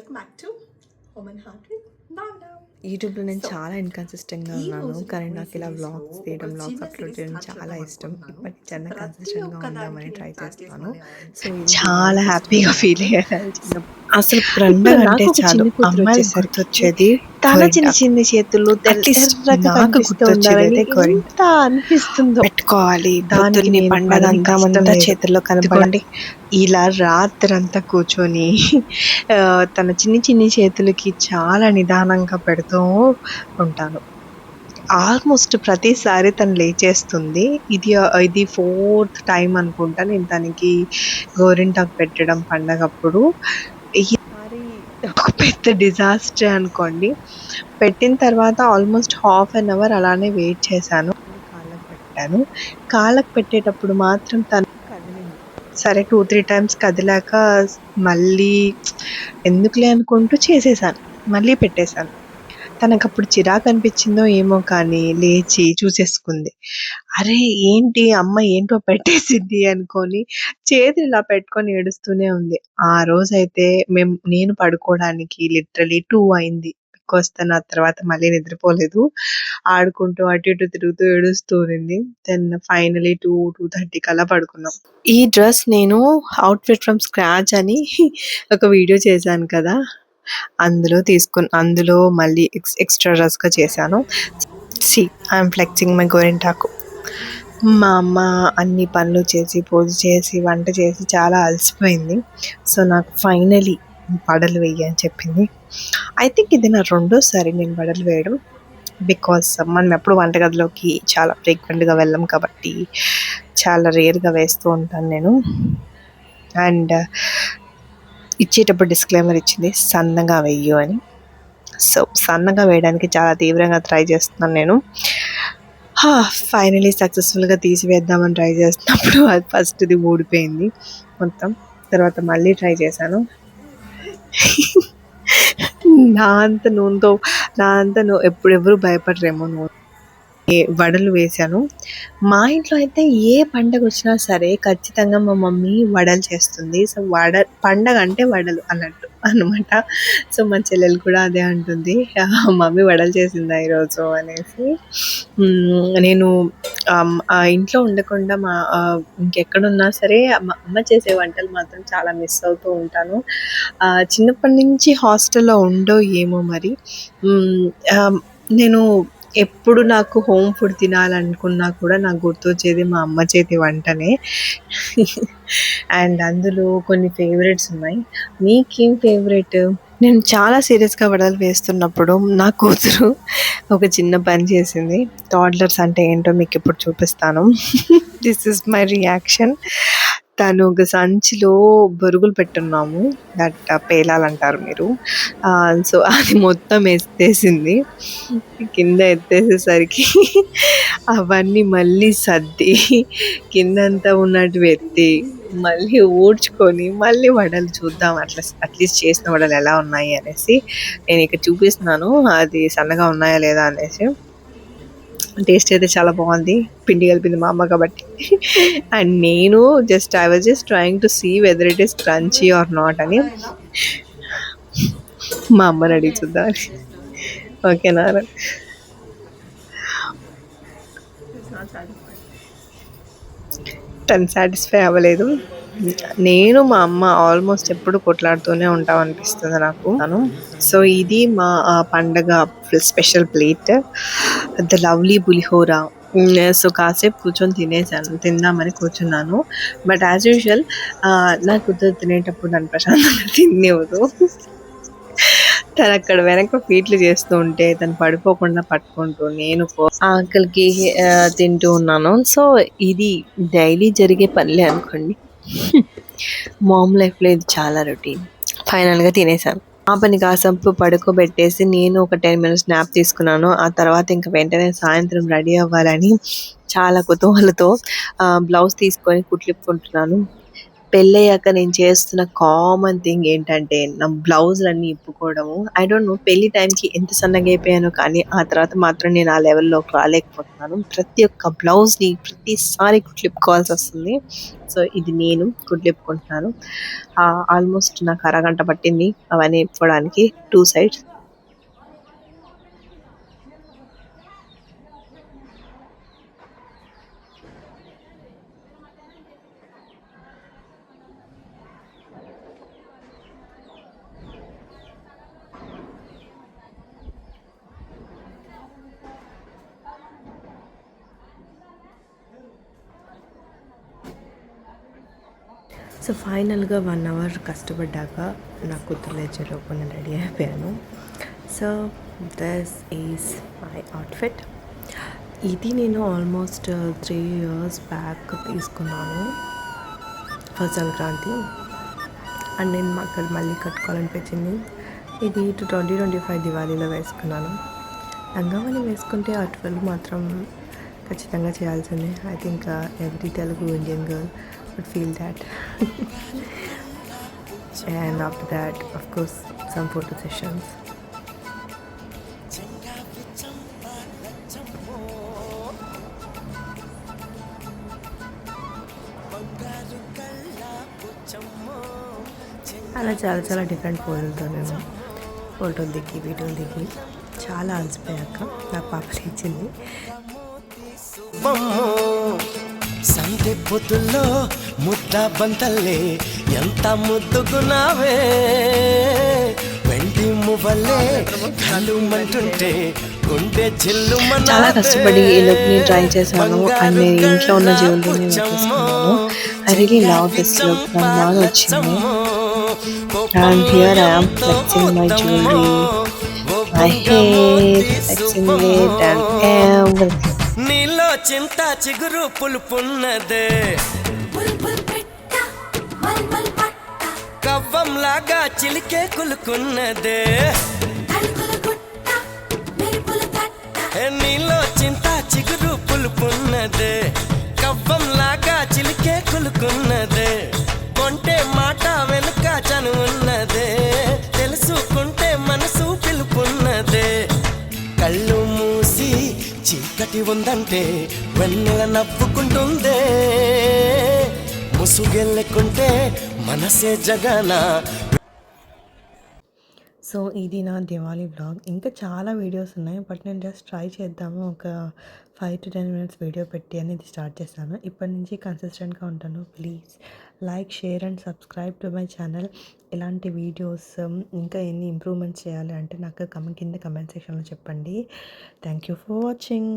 Welcome back to home and heart with భావన. యూట్యూబ్లో నేను చాలా ఇన్కన్సిస్టెంట్గా ఉన్నాను, కానీ నాకు ఇలా వ్లాగ్స్ తీయడం, వ్లాగ్స్ అప్లోడ్ చేయడం చాలా ఇష్టం. ఇప్పటి నుంచి అన్న కన్సిస్టెంట్గా ఉందామని ట్రై చేస్తాను. సో ఇది చాలా హ్యాపీగా ఫీల్ అయ్యాను చిన్నప్పుడు. అసలు పండగ అంటే నాకు ఒక చాలు చిన్న కూతురు అమ్మాయిలకు వచ్చేసరికి గుర్తొచ్చేది చాలా చిన్న గోరింటాకు. చిన్న చేతులు అట్లీస్ట్ తెల్లగా నాకు కనిపిస్తూ గుర్తొచ్చేది ఉండాలని అయితే గోరింటాకు ఎంత అనిపిస్తుందో. పెట్టుకోవాలి, దానికి పొద్దున్నే నేను పండగ పడని అంతా కష్టం అంతా లేదు. చేతుల్లో ఇదిగోండి, కనపడాలి. ఇలా రాత్రంతా కూర్చొని తన చిన్ని చిన్ని చేతులకి చాలా నిదానంగా పెడుతూ ఉంటాను. ఆల్మోస్ట్ ప్రతిసారి తను లేచేస్తుంది. ఇది 4th టైం అనుకుంటా నేను తనకి గోరింటాకు పెట్టడం పండగప్పుడు. ఈసారి ఒక పెద్ద డిజాస్టర్ అనుకోండి. పెట్టిన తర్వాత ఆల్మోస్ట్ హాఫ్ అన్ అవర్ అలానే వెయిట్ చేశాను. కాళ్ళకు పెట్టాను. కాళ్ళకు పెట్టేటప్పుడు మాత్రం తను కదిలింది. సరే 2-3 టైమ్స్ కదిలాక మళ్ళీ ఎందుకులే అనుకుంటూ చేసేసాను. మళ్ళీ పెట్టేశాను. తనకప్పుడు చిరాకు అనిపించిందో ఏమో కానీ లేచి చూసేసుకుంది. అరే ఏంటి అమ్మ ఏంటో పెట్టేసింది అనుకొని చేతులు ఇలా పెట్టుకొని ఏడుస్తూనే ఉంది. ఆ రోజైతే నేను పడుకోవడానికి లిటరలీ 2 అయింది. బికాస్ తను ఆ తర్వాత మళ్ళీ నిద్రపోలేదు. ఆడుకుంటూ అటు ఇటు తిరుగుతూ ఏడుస్తూ ఉన్నింది. దెన్ ఫైనలీ 2-2:30 కల్లా పడుకున్నాం. ఈ డ్రెస్ నేను అవుట్ఫిట్ ఫ్రమ్ స్క్రాచ్ అని ఒక వీడియో చేశాను కదా, అందులో మళ్ళీ ఎక్స్ట్రా డ్రెస్గా చేశాను. సి ఐఎమ్ ఫ్లెక్సింగ్ మై గోరింటాకు. మా అమ్మ అన్ని పనులు చేసి, పూజ చేసి, వంట చేసి చాలా అలసిపోయింది. సో నాకు ఫైనలీ వడలు వేయి అని చెప్పింది. ఐ థింక్ ఇది నా రెండోసారి నేను వడలు వేయడం. బికాస్ మనం ఎప్పుడు వంటగదిలోకి చాలా ఫ్రీక్వెంట్గా వెళ్ళం కాబట్టి చాలా రేర్గా వేస్తూ ఉంటాను నేను. అండ్ ఇచ్చేటప్పుడు డిస్క్లైమర్ ఇచ్చింది, సన్నగా వేయు అని. సో సన్నగా వేయడానికి చాలా తీవ్రంగా ట్రై చేస్తున్నాను నేను. ఫైనలీ సక్సెస్ఫుల్గా తీసివేద్దామని ట్రై చేస్తున్నప్పుడు అది ఫస్ట్ది ఊడిపోయింది మొత్తం. తర్వాత మళ్ళీ ట్రై చేశాను. నా అంత ఎప్పుడెవరు భయపడరేమో నూనె వడలు వేశాను. మా ఇంట్లో అయితే ఏ పండగ వచ్చినా సరే ఖచ్చితంగా మా మమ్మీ వడలు చేస్తుంది. సో పండగ అంటే వడలు అన్నట్టు అనమాట. సో మా చెల్లెలు కూడా అదే అంటుంది, మమ్మీ వడలు చేసిందా ఈరోజు అనేసి. నేను ఇంట్లో ఉండకుండా ఇంకెక్కడున్నా సరే అమ్మ చేసే వంటలు మాత్రం చాలా మిస్ అవుతూ ఉంటాను. చిన్నప్పటి నుంచి హాస్టల్లో ఉండో ఏమో మరి. నేను ఎప్పుడు నాకు హోమ్ ఫుడ్ తినాలనుకున్నా కూడా నాకు గుర్తొచ్చేది మా అమ్మ చేతి వంటనే. అండ్ అందులో కొన్ని ఫేవరెట్స్ ఉన్నాయి. మీకేం ఫేవరెట్? నేను చాలా సీరియస్గా వడలు వేస్తున్నప్పుడు నా కూతురు ఒక చిన్న పని చేసింది. టాడ్లర్స్ అంటే ఏంటో మీకు ఇప్పుడు చూపిస్తాను. This is my reaction. తను ఒక సంచిలో బొరుగులు పెట్టున్నాము, దట్ పేలాలంటారు మీరు. సో అది మొత్తం ఎత్తేసింది. కింద ఎత్తేసేసరికి అవన్నీ మళ్ళీ సర్ది కిందంతా ఉన్నట్టు ఎత్తి మళ్ళీ ఊడ్చుకొని మళ్ళీ వడలు చూద్దాం అట్లీస్ట్ చేసిన వడలు ఎలా ఉన్నాయి అనేసి నేను ఇక్కడ చూపిస్తున్నాను, అది సన్నగా ఉన్నాయా లేదా అనేసి. టేస్ట్ అయితే చాలా బాగుంది. పిండి కలిపింది మా అమ్మ కాబట్టి. అండ్ నేను I was just trying to see whether it is crunchy or not అని. మా అమ్మని అడిగి చూద్దాం. ఓకేనా? తను సాటిస్ఫై అవ్వలేదు. నేను మా అమ్మ ఆల్మోస్ట్ ఎప్పుడు కొట్లాడుతూనే ఉంటాం అనిపిస్తుంది నాకు. సో ఇది మా పండగ special plate, the lovely pulihora. So కాసేపు కూర్చొని తిందామని కూర్చున్నాను. బట్ యాజ్ యూజువల్ నా కూతురు తినేటప్పుడు నన్ను ప్రశాంతంగా తినేవదు. తను అక్కడ వెనక ఫీట్లు చేస్తూ ఉంటే తను పడిపోకుండా పట్టుకుంటూ నేను ఆకలికి తింటూ ఉన్నాను. సో ఇది డైలీ జరిగే పనులే అనుకోండి. మామ్ లైఫ్లో ఇది చాలా రొటీన్. ఫైనల్గా తినేసాను. పాపని కాసేపు పడుకోబెట్టేసి నేను ఒక 10 minutes స్నాప్ తీసుకున్నాను. ఆ తర్వాత ఇంకా వెంటనే సాయంత్రం రెడీ అవ్వాలని చాలా కుతూహలతో బ్లౌజ్ తీసుకొని కుట్లిప్పుకుంటున్నాను. పెళ్ళయ్యాక నేను చేస్తున్న కామన్ థింగ్ ఏంటంటే నా బ్లౌజులన్నీ ఇప్పుకోవడము. ఐ డోంట్ నో పెళ్లి టైంకి ఎంత సన్నగా అయిపోయానో కానీ ఆ తర్వాత మాత్రం నేను ఆ లెవెల్‌లోకి రాలేకపోతున్నాను. ప్రతి ఒక్క బ్లౌజ్‌ని ప్రతిసారి కుట్లిప్పుకోవాల్సొస్తుంది. సో, ఇది నేను కుట్లిప్పుకుంటున్నాను. ఆల్మోస్ట్ నాకు అరగంట పట్టింది అవన్నీ ఇప్పుకోవడానికి 2 సైడ్స్. సో ఫైనల్గా 1 అవర్ కష్టపడ్డాక నా కూతురు లేచేలోపు నేను రెడీ అయిపోయాను. So this is my outfit. ఇది నేను ఆల్మోస్ట్ 3 ఇయర్స్ బ్యాక్ తీసుకున్నాను ఫర్ సంక్రాంతి. అండ్ నేను అక్కడ మళ్ళీ కట్టుకోవాలనిపించింది. ఇది 2025 దివాళీలో వేసుకున్నాను. లంగావని వేసుకుంటే ఆ 12 మాత్రం ఖచ్చితంగా చేయాల్సిందే. I think every Telugu Indian girl would feel that. And after that, of course, some photo sessions. అలా చాలా చాలా డిఫరెంట్ ఫోటోలతో నేను ఫోటోలు దిగి వీడియోలు దిగి చాలా అలసిపోయాక నా పాప లేచింది. సంధ్య పొద్దుల్లో ముద్ద బంతల్లే ఎంత ముద్దుగున్నావే, వెండి మువ్వలే కలుమంటుంటే గుండె చాలా కష్టపడి ఈ లుక్ ని ట్రై చేశాను. అండ్ నేను ఇంట్లో ఉన్న జ్యువెలరీని వేసుకున్నాను. I really love this look. నాకు బాగా వచ్చింది. And here I am flexing my jewellery, my hair, flexing it and everything. నీలో చింత చిగురు పులుపున్నదే, కవ్వంలాగా చిలికే కులుకున్నదే. నీలో చింత చిగురు పులుపున్నదే, కవ్వంలాగా చిలికే కులుకున్నదే. కొంటే మాట వెనుక చనువున్నదే, తెలుసుకుంటే మనసు పిలుపున్నదే. కళ్ళు మూసి చీకటి ఉందంటే వెన్నెల నవ్వుకుంటుందే, ముసుగెళ్ళకుంటే మనసే జగన. సో ఇది నా దివాళీ బ్లాగ్. ఇంకా చాలా వీడియోస్ ఉన్నాయి, బట్ నేను జస్ట్ ట్రై చేద్దాము ఒక 5 to 10 minutes వీడియో పెట్టి అనేది స్టార్ట్ చేస్తాను. ఇప్పటి నుంచి కన్సిస్టెంట్గా ఉంటాను. Please like, share and subscribe to my channel. ఇలాంటి వీడియోస్ ఇంకా ఎన్ని ఇంప్రూవ్మెంట్స్ చేయాలి అంటే నాకు కింద కమెంట్ సెక్షన్లో చెప్పండి. Thank you for watching.